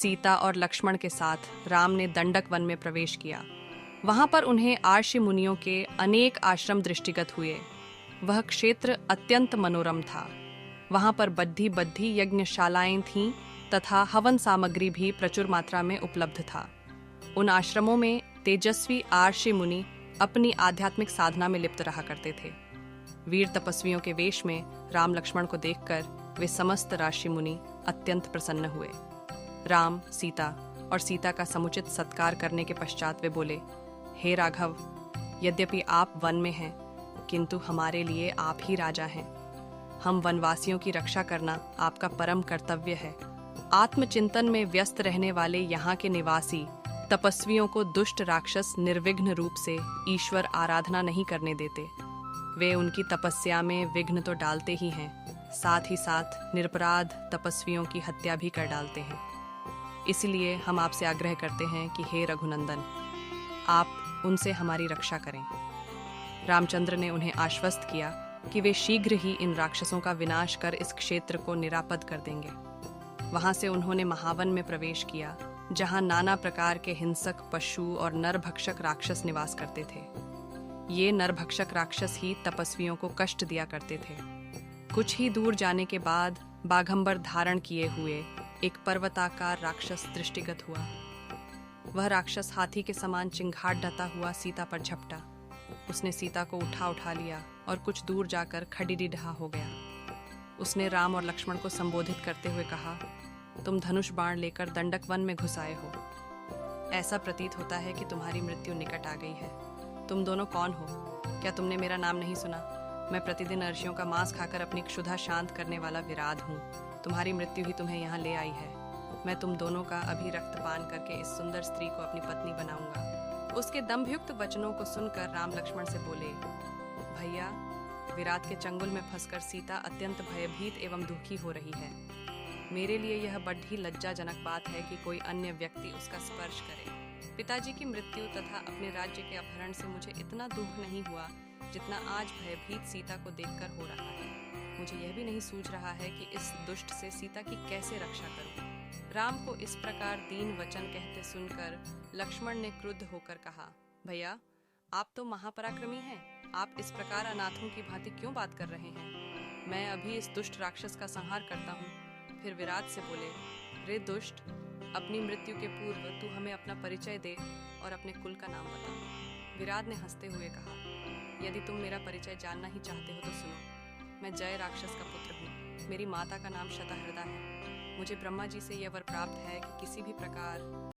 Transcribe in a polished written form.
सीता और लक्ष्मण के साथ राम ने दंडक वन में प्रवेश किया। वहां पर उन्हें आर्षि मुनियों के अनेक आश्रम दृष्टिगत हुए। वह क्षेत्र अत्यंत मनोरम था। वहां पर बद्धी बद्धी यज्ञशालाएं थीं तथा हवन सामग्री भी प्रचुर मात्रा में उपलब्ध था। उन आश्रमों में तेजस्वी आर्षि मुनि अपनी आध्यात्मिक साधना में लिप्त रहा करते थे। वीर तपस्वियों के वेश में राम लक्ष्मण को देखकर वे समस्त ऋषि मुनि अत्यंत प्रसन्न हुए। राम, सीता और सीता का समुचित सत्कार करने के पश्चात वे बोले, हे राघव, यद्यपि आप वन में हैं, किंतु हमारे लिए आप ही राजा हैं। हम वनवासियों की रक्षा करना आपका परम कर्तव्य है। आत्मचिंतन में व्यस्त रहने वाले यहाँ के निवासी तपस्वियों को दुष्ट राक्षस निर्विघ्न रूप से ईश्वर आराधना नहीं करने देते। वे उनकी तपस्या में विघ्न तो डालते ही हैं, साथ ही साथ निरपराध तपस्वियों की हत्या भी कर डालते हैं। इसलिए हम आपसे आग्रह करते हैं कि हे रघुनंदन, आप उनसे हमारी रक्षा करें। रामचंद्र ने उन्हें आश्वस्त किया कि वे शीघ्र ही इन राक्षसों का विनाश कर इस क्षेत्र को निरापद कर देंगे। वहां से उन्होंने महावन में प्रवेश किया, जहां नाना प्रकार के हिंसक पशु और नरभक्षक राक्षस निवास करते थे। ये नरभक्षक राक्षस ही तपस्वियों को कष्ट दिया करते थे। कुछ ही दूर जाने के बाद बाघंबर धारण किए हुए एक पर्वताकार राक्षस दृष्टिगत हुआ। वह राक्षस हाथी के समान चिंगाट ढता हुआ सीता पर झपटा। उसने सीता को उठा लिया और कुछ दूर जाकर खड़ीडिढा हो गया। उसने राम और लक्ष्मण को संबोधित करते हुए कहा, तुम धनुष बाण लेकर दंडक वन में घुस आए हो। ऐसा प्रतीत होता है कि तुम्हारी मृत्यु निकट आ गई है। तुम दोनों कौन हो? क्या तुमने मेरा नाम नहीं सुना? मैं प्रतिदिन अर्षियों का मांस खाकर अपनी क्षुधा शांत करने वाला विराध हूँ। तुम्हारी मृत्यु ही तुम्हें यहाँ ले आई है। मैं तुम दोनों का अभी रक्तपान करके इस सुंदर स्त्री को अपनी पत्नी बनाऊंगा। उसके दंभयुक्त वचनों को सुनकर राम लक्ष्मण से बोले, भैया, विराट के चंगुल में फंसकर सीता अत्यंत भयभीत एवं दुखी हो रही है। मेरे लिए यह बड़ी लज्जाजनक बात है कि कोई अन्य व्यक्ति उसका स्पर्श करे। पिताजी की मृत्यु तथा अपने राज्य के अपहरण से मुझे इतना दुख नहीं हुआ जितना आज भयभीत सीता को देखकर हो रहा है। मुझे यह भी नहीं सूझ रहा है कि इस दुष्ट से सीता की कैसे रक्षा करूं। राम को इस प्रकार दीन वचन कहते सुनकर लक्ष्मण ने क्रुद्ध होकर कहा, भैया, आप तो महापराक्रमी हैं। आप इस प्रकार अनाथों की भांति क्यों बात कर रहे हैं? मैं अभी इस दुष्ट राक्षस का संहार करता हूँ। फिर विराट से बोले, रे दुष्ट, अपनी मृत्यु के पूर्व तू हमें अपना परिचय दे और अपने कुल का नाम बता। विराट ने हंसते हुए कहा, यदि तुम मेरा परिचय जानना ही चाहते हो तो सुनो। मैं जय राक्षस का पुत्र हूँ। मेरी माता का नाम शतहृदा है। मुझे ब्रह्मा जी से यह वर प्राप्त है कि किसी भी प्रकार